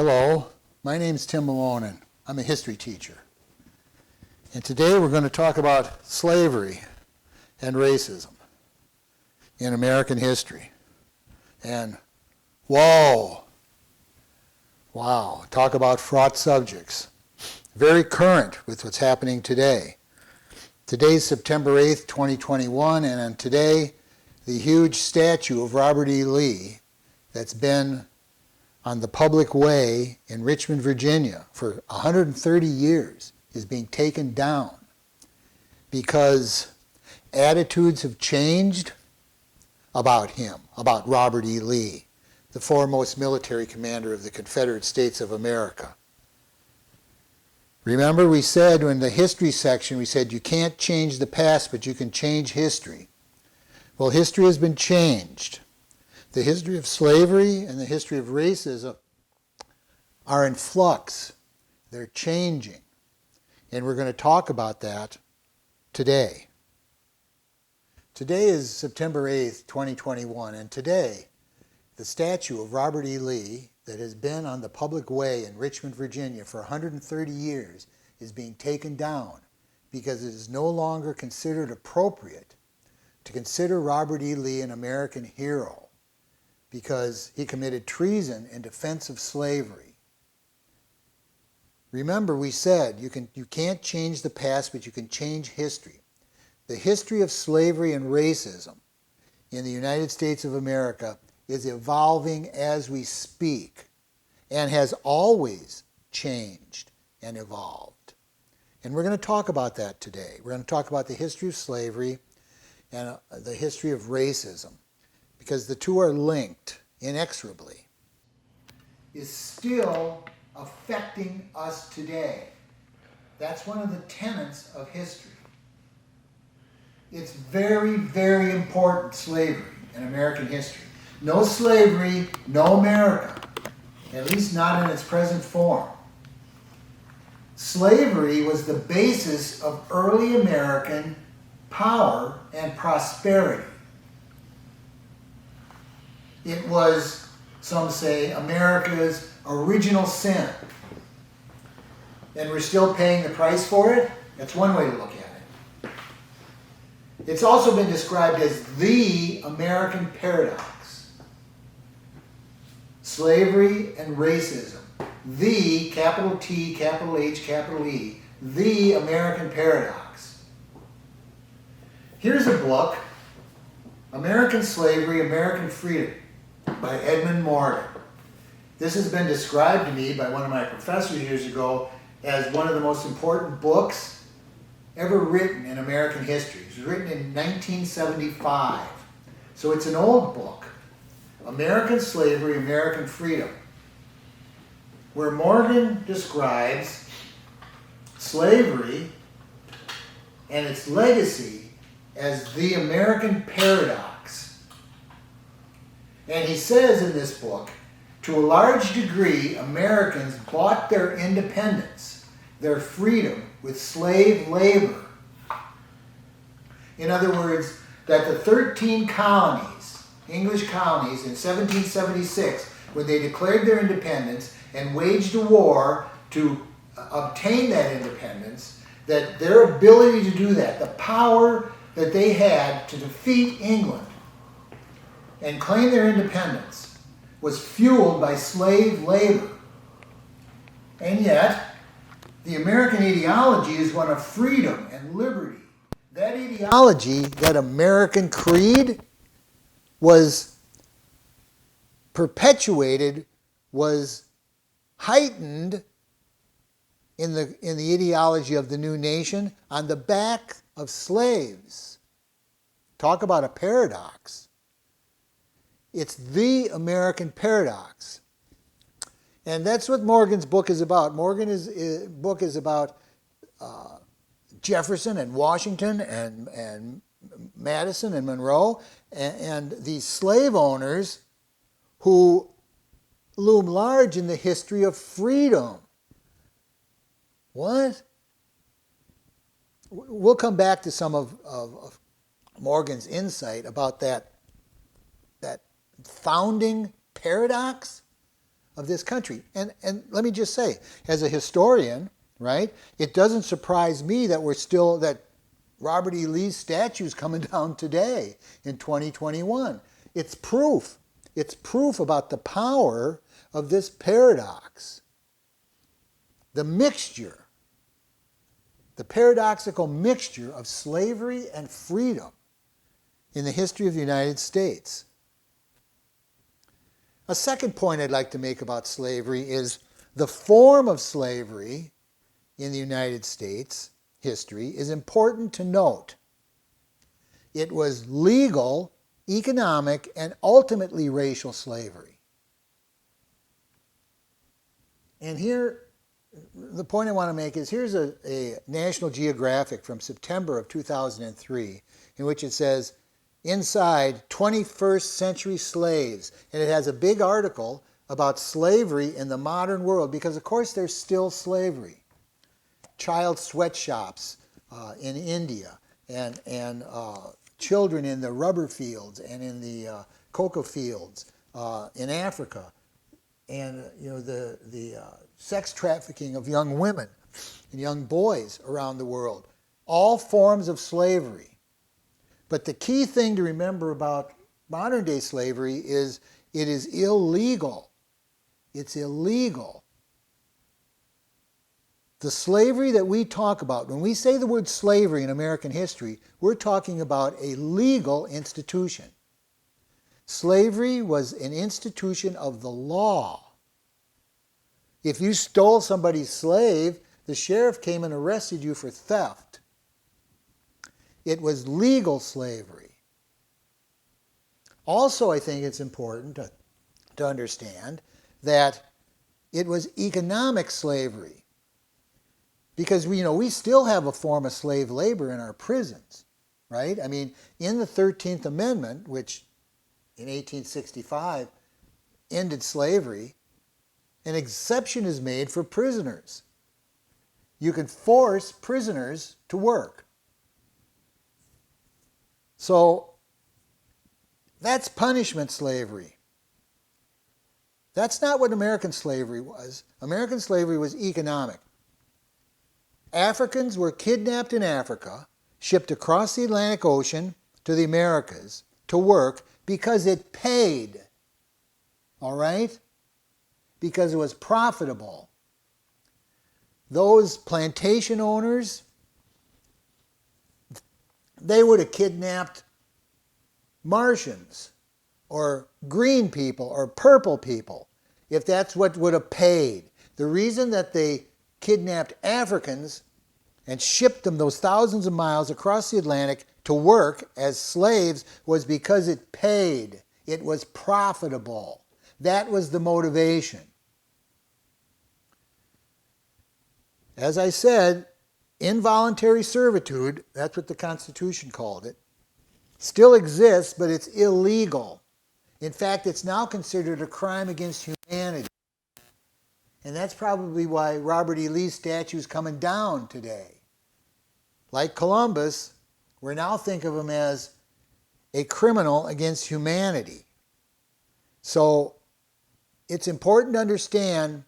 Hello, my name's Tim Malone and I'm a history teacher. And today we're going to talk about slavery and racism in American history. And wow, talk about fraught subjects. Very current with what's happening today. Today's September 8th, 2021, and on today, the huge statue of Robert E. Lee that's been on the public way in Richmond, Virginia for 130 years is being taken down because attitudes have changed about him, about Robert E. Lee, the foremost military commander of the Confederate States of America. Remember, we said in the history section, we said you can't change the past, but you can change history. Well, history has been changed. The history of slavery and the history of racism are in flux. They're changing. And we're going to talk about that today. Today is September 8th, 2021, and today the statue of Robert E. Lee that has been on the public way in Richmond, Virginia for 130 years is being taken down because it is no longer considered appropriate to consider Robert E. Lee an American hero because he committed treason in defense of slavery. Remember, we said you can't change the past, but you can change history. The history of slavery and racism in the United States of America is evolving as we speak and has always changed and evolved. And we're going to talk about that today. We're going to talk about the history of slavery and the history of racism, because the two are linked inexorably, is still affecting us today. That's one of the tenets of history. It's very, very important, slavery in American history. No slavery, no America, at least not in its present form. Slavery was the basis of early American power and prosperity. It was, some say, America's original sin. And we're still paying the price for it? That's one way to look at it. It's also been described as the American paradox. Slavery and racism. The, capital T, capital H, capital E, the American paradox. Here's a book, American Slavery, American Freedom, by Edmund Morgan. This has been described to me by one of my professors years ago as one of the most important books ever written in American history. It was written in 1975. So it's an old book, American Slavery, American Freedom, where Morgan describes slavery and its legacy as the American paradox. And he says in this book, to a large degree, Americans bought their independence, their freedom, with slave labor. In other words, that the 13 colonies, English colonies, in 1776, when they declared their independence and waged a war to obtain that independence, that their ability to do that, the power that they had to defeat England and claim their independence, was fueled by slave labor. And yet, the American ideology is one of freedom and liberty. That ideology, that American creed, was perpetuated, was heightened in the ideology of the new nation on the back of slaves. Talk about a paradox. It's the American paradox. And that's what Morgan's book is about. Morgan's book is about Jefferson and Washington and Madison and Monroe and these slave owners who loom large in the history of freedom. What? We'll come back to some of Morgan's insight about that founding paradox of this country. And let me just say, as a historian, right, it doesn't surprise me that that Robert E. Lee's statue is coming down today in 2021. It's proof. It's proof about the power of this paradox. The mixture, the paradoxical mixture of slavery and freedom in the history of the United States. A second point I'd like to make about slavery is the form of slavery in the United States history is important to note. It was legal, economic, and ultimately racial slavery. And here, the point I want to make is here's a National Geographic from September of 2003 in which it says, inside 21st century slaves. And it has a big article about slavery in the modern world because, of course, there's still slavery. Child sweatshops in India and children in the rubber fields and in the cocoa fields in Africa. And the sex trafficking of young women and young boys around the world. All forms of slavery. But the key thing to remember about modern day slavery is it is illegal. It's illegal. The slavery that we talk about, when we say the word slavery in American history, we're talking about a legal institution. Slavery was an institution of the law. If you stole somebody's slave, the sheriff came and arrested you for theft. It was legal slavery. Also, I think it's important to understand that it was economic slavery. Because we still have a form of slave labor in our prisons, right? I mean, in the 13th Amendment, which in 1865 ended slavery, an exception is made for prisoners. You can force prisoners to work. So that's punishment slavery. That's not what American slavery was. American slavery was economic. Africans were kidnapped in Africa, shipped across the Atlantic Ocean to the Americas to work because it paid. All right? Because it was profitable. Those plantation owners, they would have kidnapped Martians or green people or purple people if that's what would have paid. The reason that they kidnapped Africans and shipped them those thousands of miles across the Atlantic to work as slaves was because it paid. It was profitable. That was the motivation. As I said, involuntary servitude, that's what the Constitution called it, still exists, but it's illegal. In fact, it's now considered a crime against humanity. And that's probably why Robert E. Lee's statue is coming down today. Like Columbus, we now think of him as a criminal against humanity. So it's important to understand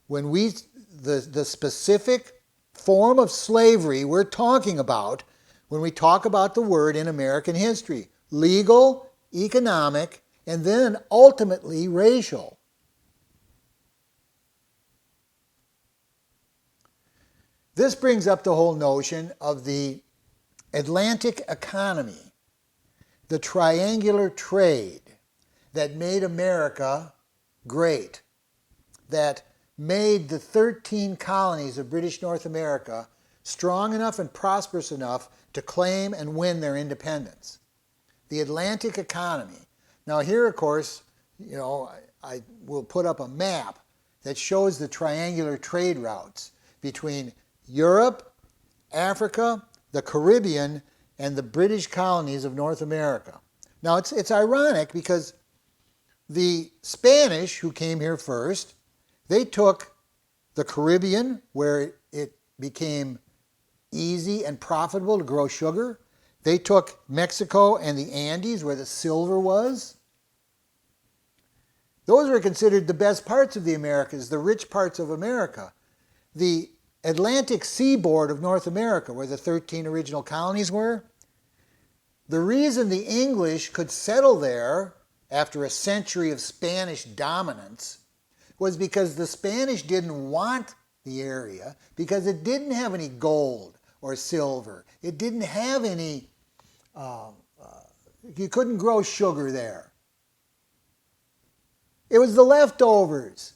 when the specific form of slavery we're talking about when we talk about the word in American history. Legal, economic, and then ultimately racial. This brings up the whole notion of the Atlantic economy, the triangular trade that made America great, that made the 13 colonies of British North America strong enough and prosperous enough to claim and win their independence. The Atlantic economy. Now here, of course, I will put up a map that shows the triangular trade routes between Europe, Africa, the Caribbean, and the British colonies of North America. Now it's ironic because the Spanish who came here first, they took the Caribbean where it became easy and profitable to grow sugar. They took Mexico and the Andes where the silver was. Those were considered the best parts of the Americas, the rich parts of America. The Atlantic seaboard of North America, where the 13 original colonies were, the reason the English could settle there after a century of Spanish dominance was because the Spanish didn't want the area because it didn't have any gold or silver. It didn't have any, you couldn't grow sugar there. It was the leftovers.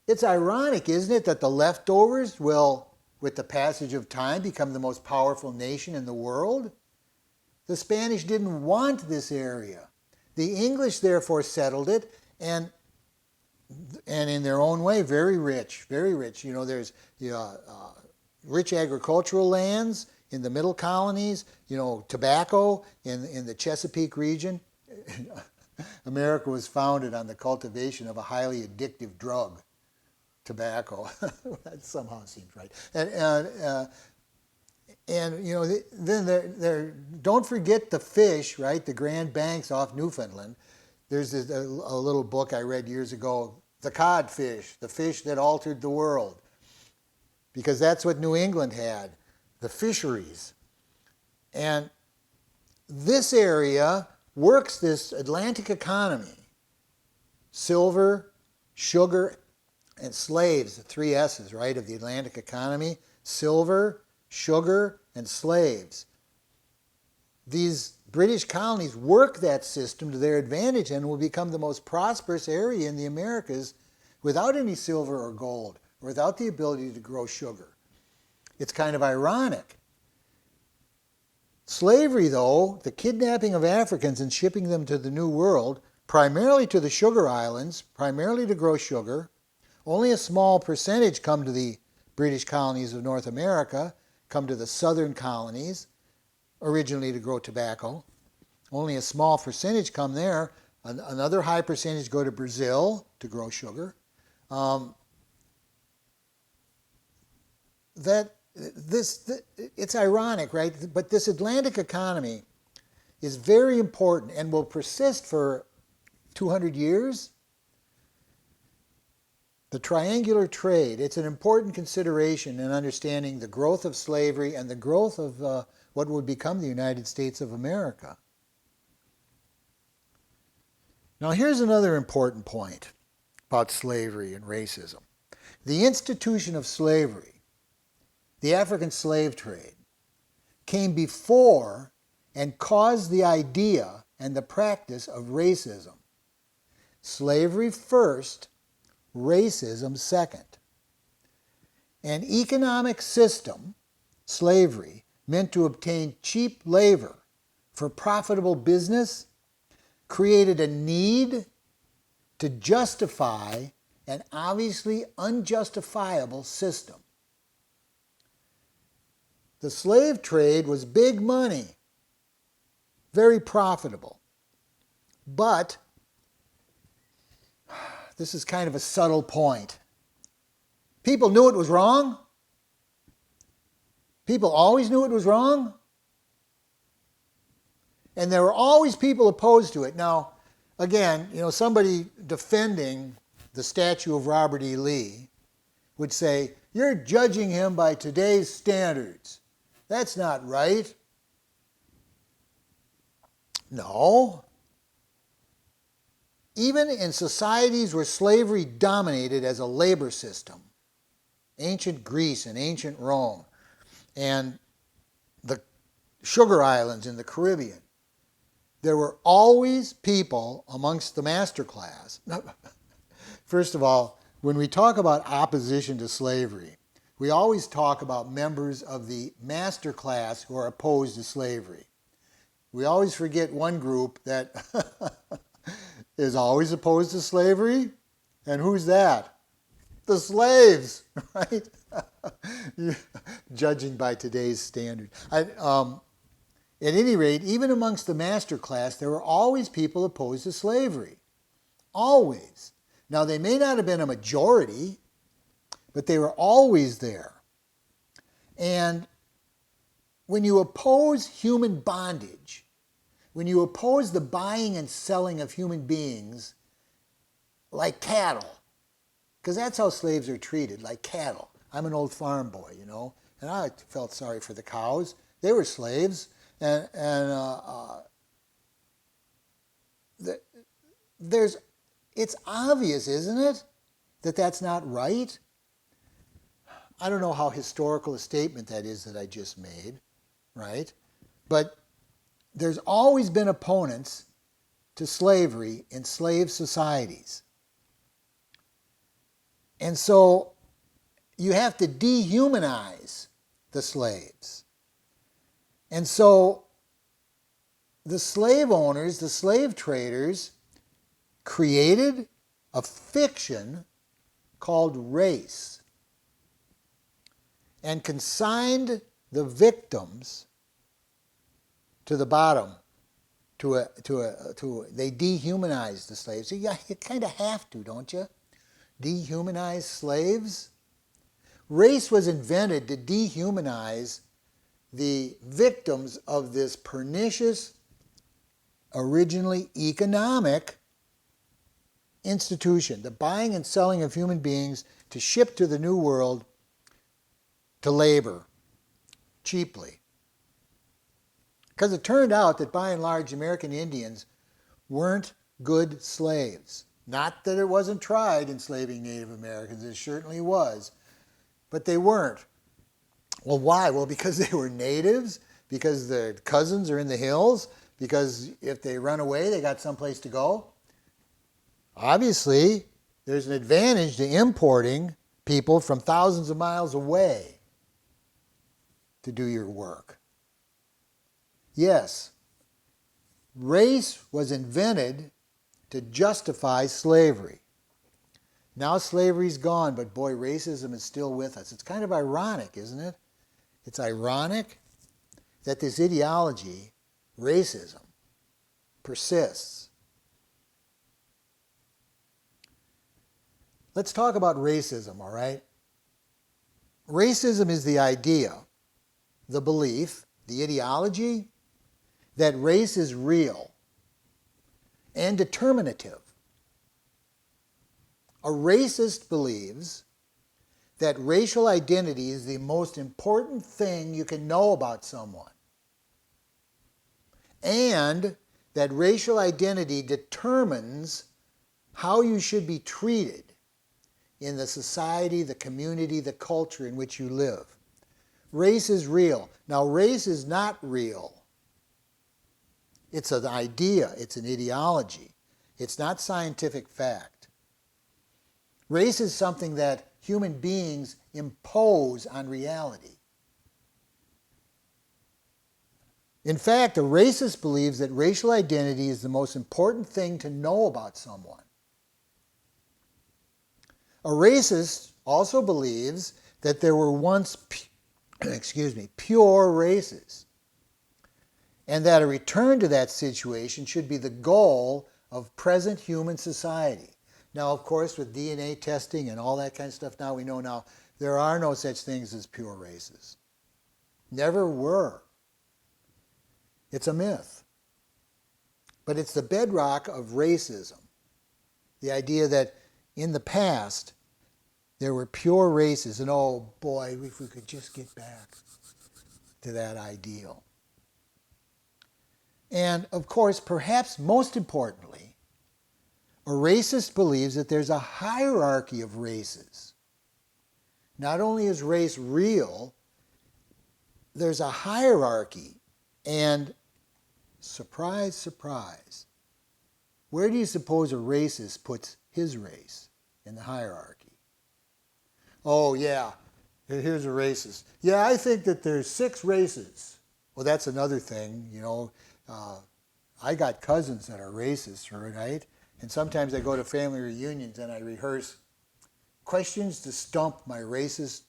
It's ironic, isn't it, that the leftovers will, with the passage of time, become the most powerful nation in the world? The Spanish didn't want this area. The English therefore settled it, and in their own way, very rich, very rich. You know, there's rich agricultural lands in the middle colonies, you know, tobacco in the Chesapeake region. America was founded on the cultivation of a highly addictive drug, tobacco. That somehow seems right. And you know, then don't forget the fish, right? The Grand Banks off Newfoundland. There's a little book I read years ago, The Codfish, the fish that altered the world. Because that's what New England had, the fisheries. And this area works this Atlantic economy. Silver, sugar, and slaves, the three S's, right, of the Atlantic economy. Silver, sugar, and slaves. These British colonies work that system to their advantage and will become the most prosperous area in the Americas without any silver or gold, or without the ability to grow sugar. It's kind of ironic. Slavery, though, the kidnapping of Africans and shipping them to the New World, primarily to the sugar islands, primarily to grow sugar, only a small percentage come to the British colonies of North America, come to the southern colonies, originally to grow tobacco. Only a small percentage come there. Another high percentage go to Brazil to grow sugar. It's ironic, right? But this Atlantic economy is very important and will persist for 200 years. The triangular trade, it's an important consideration in understanding the growth of slavery and the growth of what would become the United States of America. Now here's another important point about slavery and racism. The institution of slavery, the African slave trade, came before and caused the idea and the practice of racism. Slavery first, racism second. An economic system, slavery, meant to obtain cheap labor for profitable business, created a need to justify an obviously unjustifiable system. The slave trade was big money, very profitable. But this is kind of a subtle point. People knew it was wrong. People always knew it was wrong. And there were always people opposed to it. Now, again, you know, somebody defending the statue of Robert E. Lee would say, you're judging him by today's standards. That's not right. No. Even in societies where slavery dominated as a labor system, ancient Greece and ancient Rome, and the sugar islands in the Caribbean, there were always people amongst the master class. First of all, when we talk about opposition to slavery, we always talk about members of the master class who are opposed to slavery. We always forget one group that is always opposed to slavery. And who's that? The slaves, right? Judging by today's standard. At any rate, even amongst the master class, there were always people opposed to slavery. Always. Now, they may not have been a majority, but they were always there. And when you oppose human bondage, when you oppose the buying and selling of human beings, like cattle. Because that's how slaves are treated, like cattle. I'm an old farm boy, and I felt sorry for the cows. They were slaves, and it's obvious, isn't it, that that's not right? I don't know how historical a statement that is that I just made, right? But there's always been opponents to slavery in slave societies. And so you have to dehumanize the slaves. And so the slave owners, the slave traders, created a fiction called race and consigned the victims to the bottom. They dehumanized the slaves. So you kind of have to, don't you? Dehumanize slaves. Race was invented to dehumanize the victims of this pernicious, originally economic institution, the buying and selling of human beings to ship to the New World to labor cheaply. Because it turned out that by and large American Indians weren't good slaves. Not that it wasn't tried enslaving Native Americans, it certainly was, but they weren't. Well, why? Well, because they were natives, because their cousins are in the hills, because if they run away, they got someplace to go. Obviously, there's an advantage to importing people from thousands of miles away to do your work. Yes, race was invented to justify slavery. Now slavery's gone, but boy, racism is still with us. It's kind of ironic, isn't it? It's ironic that this ideology, racism, persists. Let's talk about racism, all right? Racism is the idea, the belief, the ideology that race is real and determinative. A racist believes that racial identity is the most important thing you can know about someone, and that racial identity determines how you should be treated in the society, the community, the culture in which you live. Race is real. Now, race is not real. It's an idea. It's an ideology. It's not scientific fact. Race is something that human beings impose on reality. In fact, a racist believes that racial identity is the most important thing to know about someone. A racist also believes that there were once pure races, and that a return to that situation should be the goal of present human society. Now, of course, with DNA testing and all that kind of stuff, now we know now there are no such things as pure races. Never were. It's a myth. But it's the bedrock of racism. The idea that in the past there were pure races, and oh boy, if we could just get back to that ideal. And of course, perhaps most importantly, a racist believes that there's a hierarchy of races. Not only is race real, there's a hierarchy. And surprise, surprise, where do you suppose a racist puts his race in the hierarchy? Oh yeah, here's a racist. Yeah, I think that there's 6 races. Well, that's another thing, I got cousins that are racist, right? And sometimes I go to family reunions and I rehearse questions to stump my racist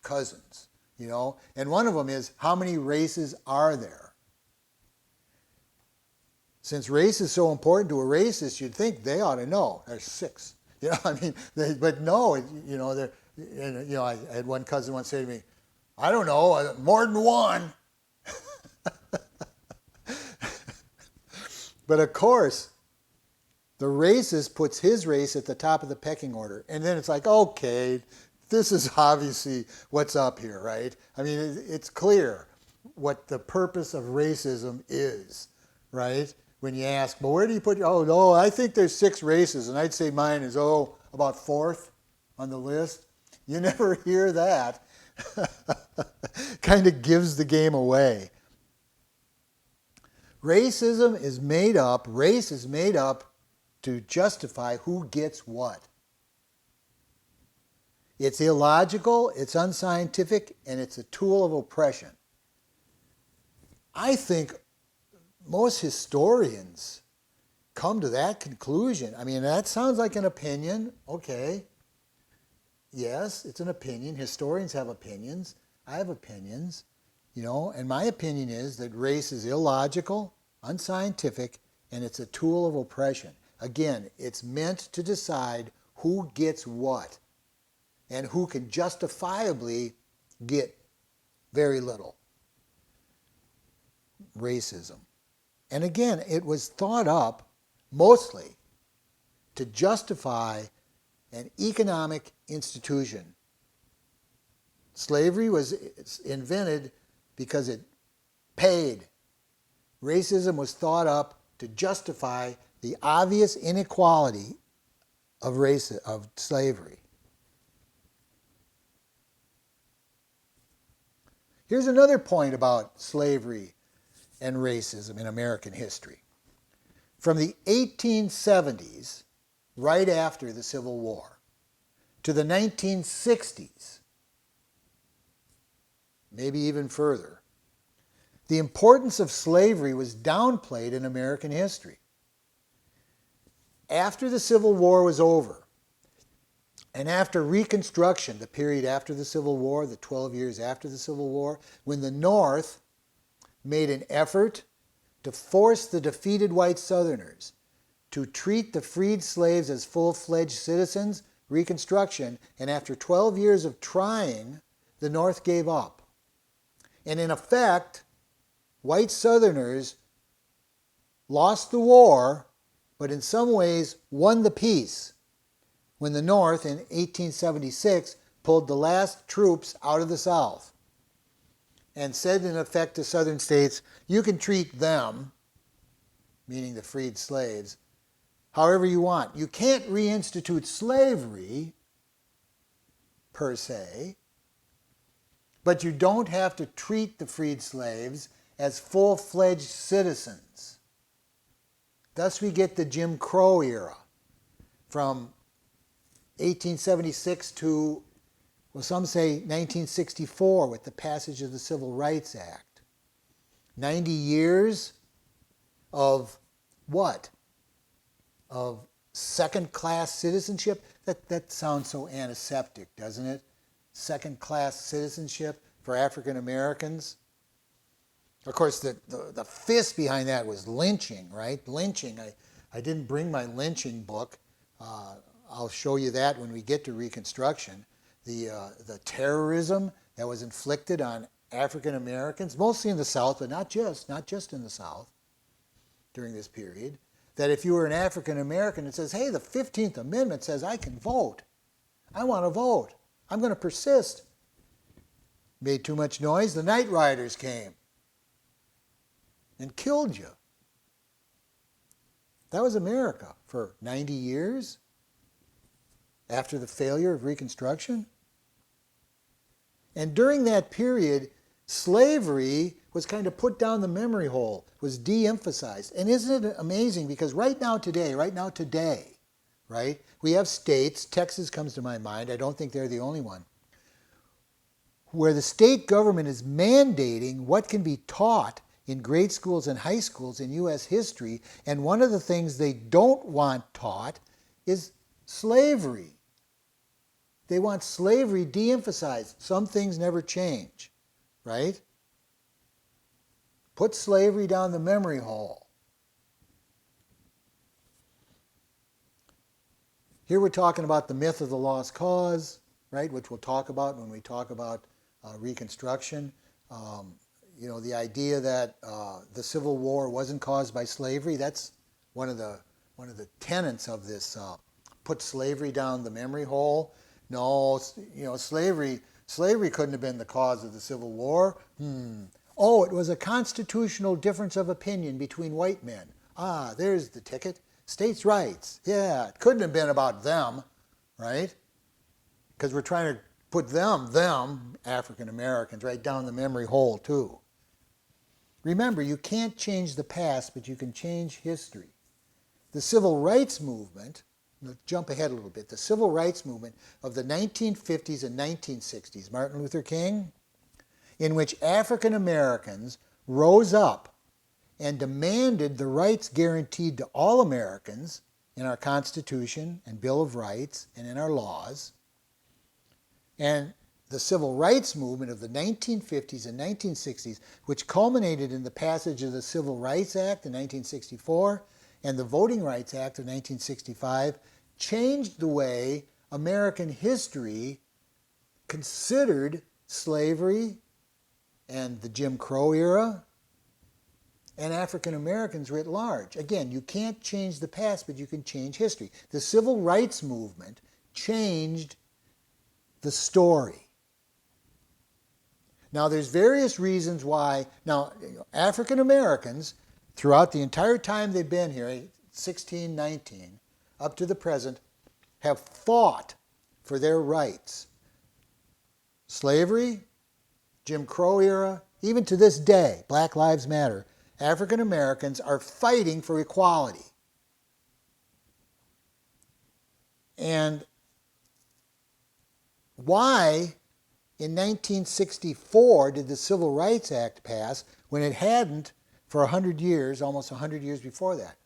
cousins, And one of them is, how many races are there? Since race is so important to a racist, you'd think they ought to know. There's 6. But no, I had one cousin once say to me, I don't know, more than 1. But of course, The racist puts his race at the top of the pecking order. And then it's like, okay, this is obviously what's up here, right? I mean, it's clear what the purpose of racism is, right? When you ask, well, where do you put, oh, no, I think there's 6 races, and I'd say mine is, about 4th on the list. You never hear that. Kind of gives the game away. Race is made up to justify who gets what. It's illogical, it's unscientific, and it's a tool of oppression. I think most historians come to that conclusion. I mean, that sounds like an opinion. Okay. Yes, it's an opinion. Historians have opinions. I have opinions, and my opinion is that race is illogical, unscientific, and it's a tool of oppression. Again, it's meant to decide who gets what and who can justifiably get very little. Racism. And again, it was thought up mostly to justify an economic institution. Slavery was invented because it paid. Racism was thought up to justify the obvious inequality of slavery. Here's another point about slavery and racism in American history. From the 1870s, right after the Civil War, to the 1960s, maybe even further, the importance of slavery was downplayed in American history. After the Civil War was over, and after Reconstruction, the period after the Civil War, the 12 years after the Civil War, when the North made an effort to force the defeated white Southerners to treat the freed slaves as full-fledged citizens, Reconstruction, and after 12 years of trying, the North gave up. And in effect, white Southerners lost the war, but in some ways won the peace when the North in 1876 pulled the last troops out of the South and said in effect to Southern states, you can treat them, meaning the freed slaves, however you want. You can't reinstitute slavery, per se, but you don't have to treat the freed slaves as full-fledged citizens. Thus we get the Jim Crow era from 1876 to, well, some say 1964 with the passage of the Civil Rights Act. 90 years of what? Of second-class citizenship? That sounds so antiseptic, doesn't it? Second-class citizenship for African Americans. Of course, the fist behind that was lynching, right? Lynching. I didn't bring my lynching book. I'll show you that when we get to Reconstruction. The terrorism that was inflicted on African Americans, mostly in the South, but not just in the South during this period. That if you were an African American, it says, hey, the 15th Amendment says I can vote. I want to vote. I'm going to persist. Made too much noise, the Night Riders came and killed you. That was America for 90 years after the failure of Reconstruction. And during that period, slavery was kind of put down the memory hole, was de-emphasized. And isn't it amazing? Because right now today, right, we have states, Texas comes to my mind, I don't think they're the only one, where the state government is mandating what can be taught in grade schools and high schools in U.S. history, and one of the things they don't want taught is slavery. They want slavery de-emphasized. Some things never change, right? Put slavery down the memory hole. Here we're talking about the myth of the lost cause, right, which we'll talk about when we talk about Reconstruction. The idea that the Civil War wasn't caused by slavery, that's one of the tenets of this put slavery down the memory hole. No, slavery couldn't have been the cause of the Civil War. Oh, it was a constitutional difference of opinion between white men. Ah, there's the ticket. States' rights. Yeah, it couldn't have been about them, right? Because we're trying to put them, African Americans, right down the memory hole too. Remember, you can't change the past, but you can change history. The Civil Rights Movement, let's jump ahead a little bit, the Civil Rights Movement of the 1950s and 1960s, Martin Luther King, in which African Americans rose up and demanded the rights guaranteed to all Americans in our Constitution and Bill of Rights and in our laws. And the Civil Rights Movement of the 1950s and 1960s, which culminated in the passage of the Civil Rights Act in 1964 and the Voting Rights Act of 1965, changed the way American history considered slavery and the Jim Crow era and African Americans writ large. Again, you can't change the past, but you can change history. The Civil Rights Movement changed the story. Now, there's various reasons why. Now, African Americans, throughout the entire time they've been here, 1619, up to the present, have fought for their rights. Slavery, Jim Crow era, even to this day, Black Lives Matter, African Americans are fighting for equality. And why in 1964 did the Civil Rights Act pass when it hadn't for 100 years, almost 100 years before that?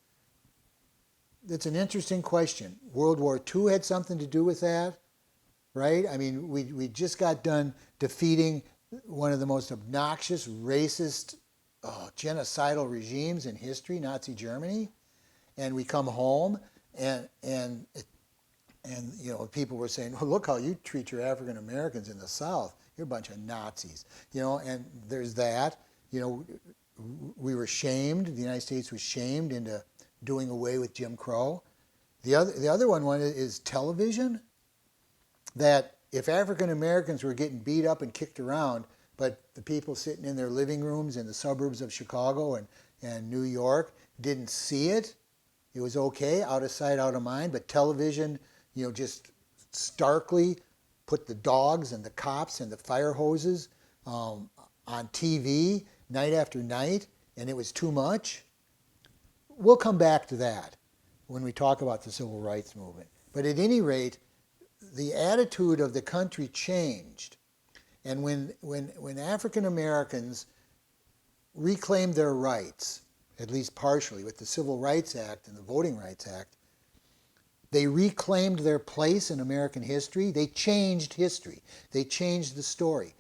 It's an interesting question. World War II had something to do with that, right? I mean, we just got done defeating one of the most obnoxious, racist, genocidal regimes in history, Nazi Germany, and we come home and people were saying, "Oh, look how you treat your African Americans in the South. You're a bunch of Nazis." And there's that. We were shamed. The United States was shamed into doing away with Jim Crow. The other one is television. That if African Americans were getting beat up and kicked around, but the people sitting in their living rooms in the suburbs of Chicago and New York didn't see it, it was okay, out of sight, out of mind. But television, just starkly put the dogs and the cops and the fire hoses on TV night after night, and it was too much. We'll come back to that when we talk about the Civil Rights Movement. But at any rate, the attitude of the country changed. And when African Americans reclaimed their rights, at least partially, with the Civil Rights Act and the Voting Rights Act, they reclaimed their place in American history. They changed history. They changed the story.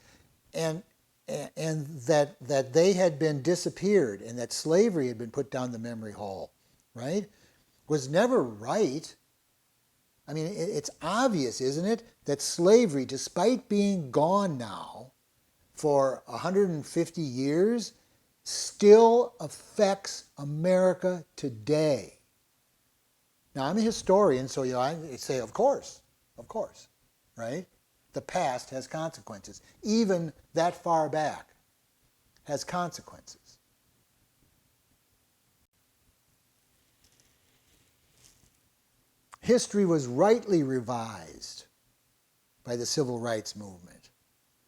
And that they had been disappeared and that slavery had been put down the memory hole, right, was never right. I mean, it's obvious, isn't it, that slavery, despite being gone now for 150 years, still affects America today. Now, I'm a historian, so I say, of course, right? The past has consequences. Even that far back has consequences. History was rightly revised by the Civil Rights Movement.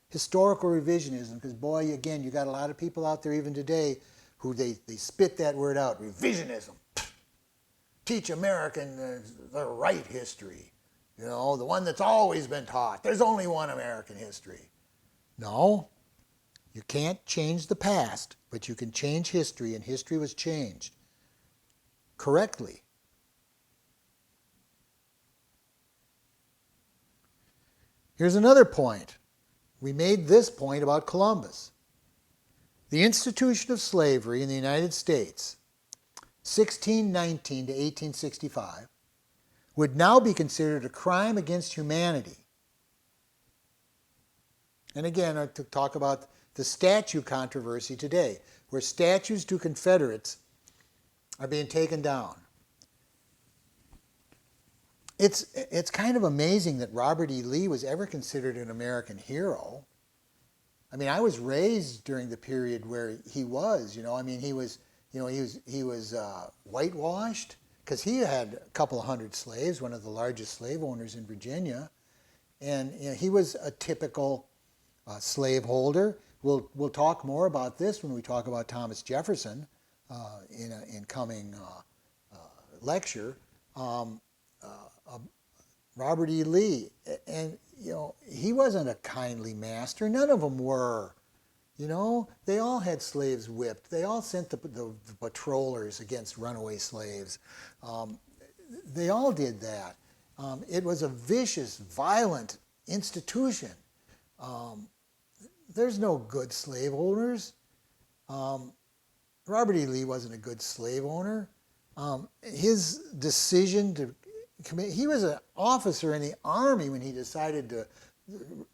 Historical revisionism, because boy, again, you got a lot of people out there even today who they spit that word out, revisionism. Teach Americans the right history, the one that's always been taught. There's only one American history. No, you can't change the past, but you can change history, and history was changed correctly. Here's another point. We made this point about Columbus. The institution of slavery in the United States, 1619 to 1865, would now be considered a crime against humanity. And again, I talk about the statue controversy today, where statues to Confederates are being taken down. it's kind of amazing that Robert E. Lee was ever considered an American hero. I mean, I was raised during the period where he was, I mean, he was whitewashed because he had a couple of hundred slaves, one of the largest slave owners in Virginia, and he was a typical slaveholder. We'll talk more about this when we talk about Thomas Jefferson in an incoming lecture. Robert E. Lee, and he wasn't a kindly master. None of them were. They all had slaves whipped. They all sent the patrollers against runaway slaves. They all did that. It was a vicious, violent institution. There's no good slave owners. Robert E. Lee wasn't a good slave owner. His decision to commit, he was an officer in the Army when he decided to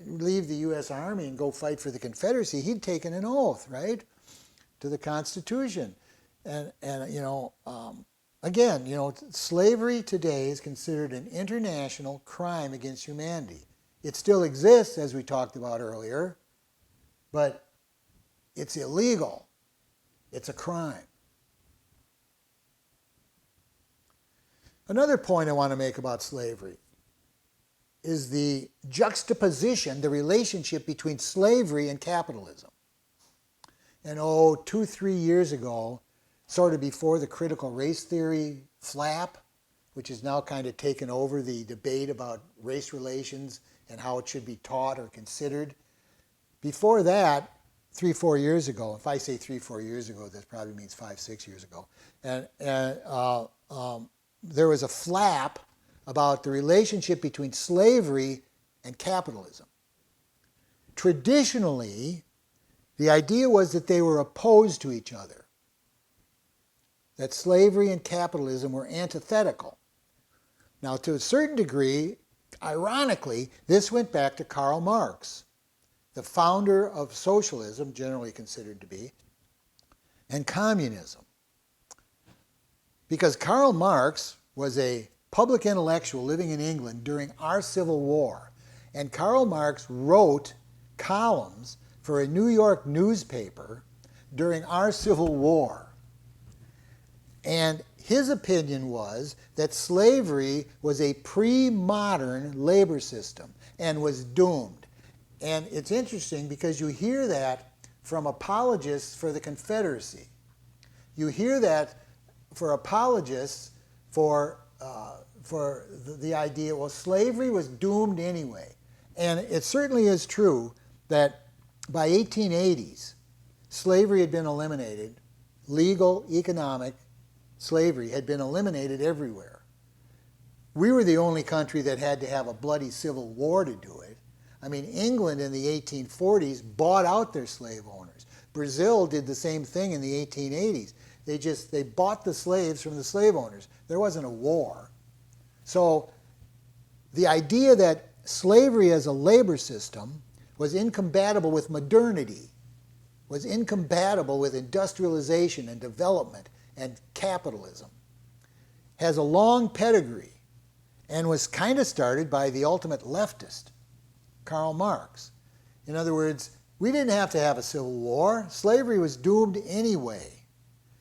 leave the U.S. Army and go fight for the Confederacy. He'd taken an oath, right, to the Constitution. And again, slavery today is considered an international crime against humanity. It still exists, as we talked about earlier, but it's illegal. It's a crime. Another point I want to make about slavery is the juxtaposition, the relationship between slavery and capitalism. And 2-3 years ago, sort of before the critical race theory flap, which has now kind of taken over the debate about race relations and how it should be taught or considered. Before that, 3-4 years ago, if I say 3-4 years ago, that probably means 5-6 years ago, and there was a flap about the relationship between slavery and capitalism. Traditionally, the idea was that they were opposed to each other, that slavery and capitalism were antithetical. Now, to a certain degree, ironically, this went back to Karl Marx, the founder of socialism, generally considered to be, and communism. Because Karl Marx was a public intellectual living in England during our Civil War. And Karl Marx wrote columns for a New York newspaper during our Civil War. And his opinion was that slavery was a pre-modern labor system and was doomed. And it's interesting because you hear that from apologists for the Confederacy. You hear that for apologists for the idea, well, slavery was doomed anyway. And it certainly is true that by 1880s, slavery had been eliminated. Legal, economic slavery had been eliminated everywhere. We were the only country that had to have a bloody civil war to do it. I mean, England in the 1840s bought out their slave owners. Brazil did the same thing in the 1880s. They bought the slaves from the slave owners. There wasn't a war. So the idea that slavery as a labor system was incompatible with modernity, was incompatible with industrialization and development and capitalism, has a long pedigree and was kind of started by the ultimate leftist, Karl Marx. In other words, we didn't have to have a civil war. Slavery was doomed anyway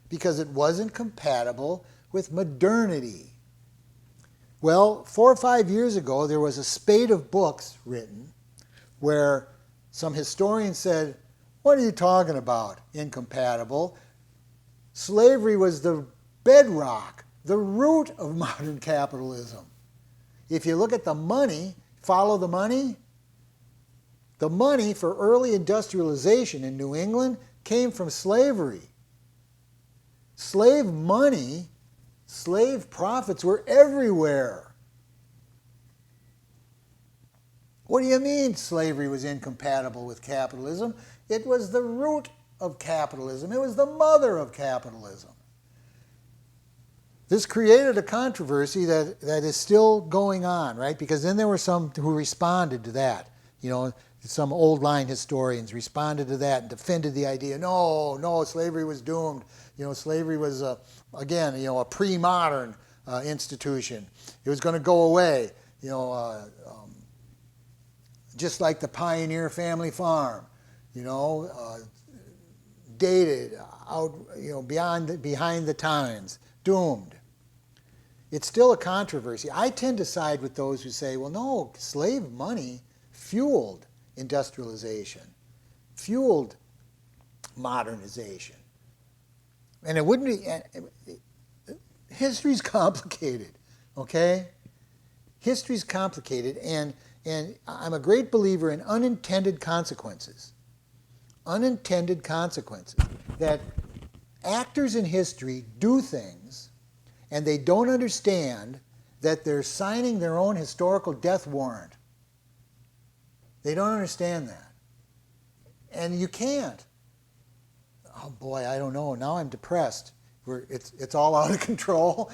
because it wasn't compatible with modernity. Well, 4 or 5 years ago, there was a spate of books written where some historians said, what are you talking about, incompatible? Slavery was the bedrock, the root of modern capitalism. If you look at the money, follow the money for early industrialization in New England came from slavery. Slave money, slave profits were everywhere. What do you mean slavery was incompatible with capitalism? It was the root of capitalism. It was the mother of capitalism. This created a controversy that is still going on, right? Because then there were some who responded to that. Some old line historians responded to that and defended the idea, no, slavery was doomed. Slavery was, a pre-modern institution. It was going to go away, just like the Pioneer Family Farm, dated out, behind the times, doomed. It's still a controversy. I tend to side with those who say, well, no, slave money fueled industrialization, fueled modernization. And it wouldn't be, history's complicated, okay? History's complicated, and I'm a great believer in unintended consequences. Unintended consequences. That actors in history do things, and they don't understand that they're signing their own historical death warrant. They don't understand that. And you can't. Oh boy, I don't know. Now I'm depressed. It's all out of control.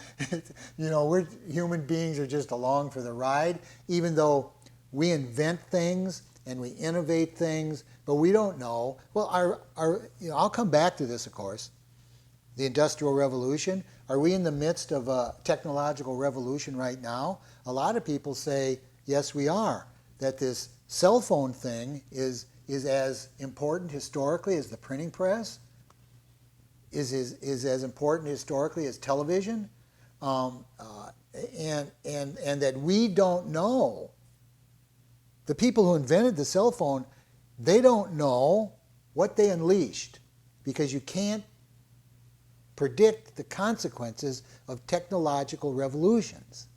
We're human beings are just along for the ride, even though we invent things and we innovate things, but we don't know. Well, I'll come back to this, of course. The Industrial Revolution. Are we in the midst of a technological revolution right now? A lot of people say, yes, we are. That this cell phone thing is as important historically as the printing press, is as important historically as television, and that we don't know. The people who invented the cell phone, they don't know what they unleashed, because you can't predict the consequences of technological revolutions.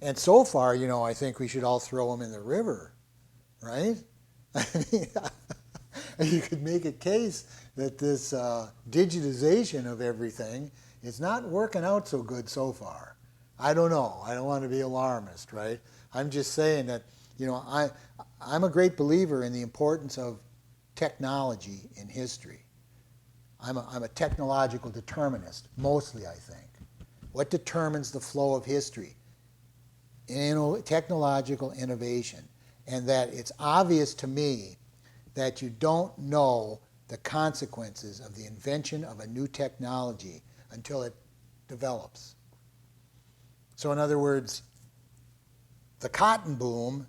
And so far, I think we should all throw them in the river, right? I mean, you could make a case that this digitization of everything is not working out so good so far. I don't know. I don't want to be alarmist, right? I'm just saying that, I'm a great believer in the importance of technology in history. I'm a technological determinist, mostly, I think. What determines the flow of history? Technological innovation. And that it's obvious to me that you don't know the consequences of the invention of a new technology until it develops. So in other words, the cotton boom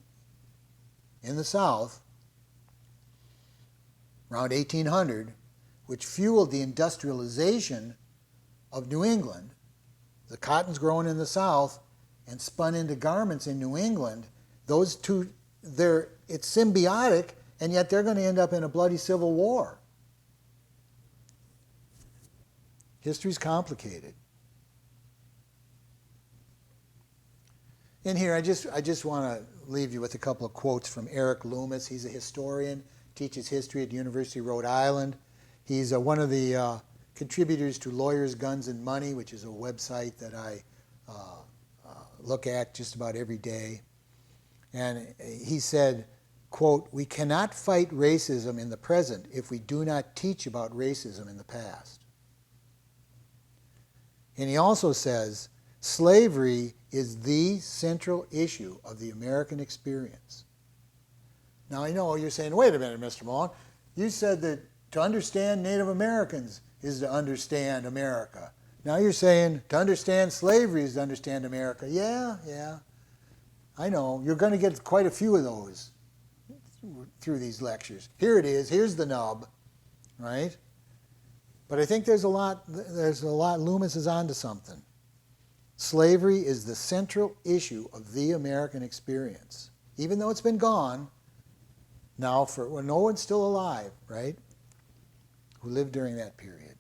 in the South around 1800, which fueled the industrialization of New England, the cotton's grown in the South and spun into garments in New England, those two, it's symbiotic, and yet they're going to end up in a bloody civil war. History's complicated. In here, I just want to leave you with a couple of quotes from Eric Loomis. He's a historian, teaches history at the University of Rhode Island. He's one of the contributors to Lawyers, Guns, and Money, which is a website that I look at just about every day. And he said, quote, "We cannot fight racism in the present if we do not teach about racism in the past." And he also says, slavery is the central issue of the American experience. Now I know you're saying, wait a minute, Mr. Malone, you said that to understand Native Americans is to understand America. Now you're saying to understand slavery is to understand America. Yeah, I know. You're going to get quite a few of those through these lectures. Here it is. Here's the nub, right? But I think there's a lot, Loomis is onto something. Slavery is the central issue of the American experience. Even though it's been gone, now when no one's still alive, right, who lived during that period.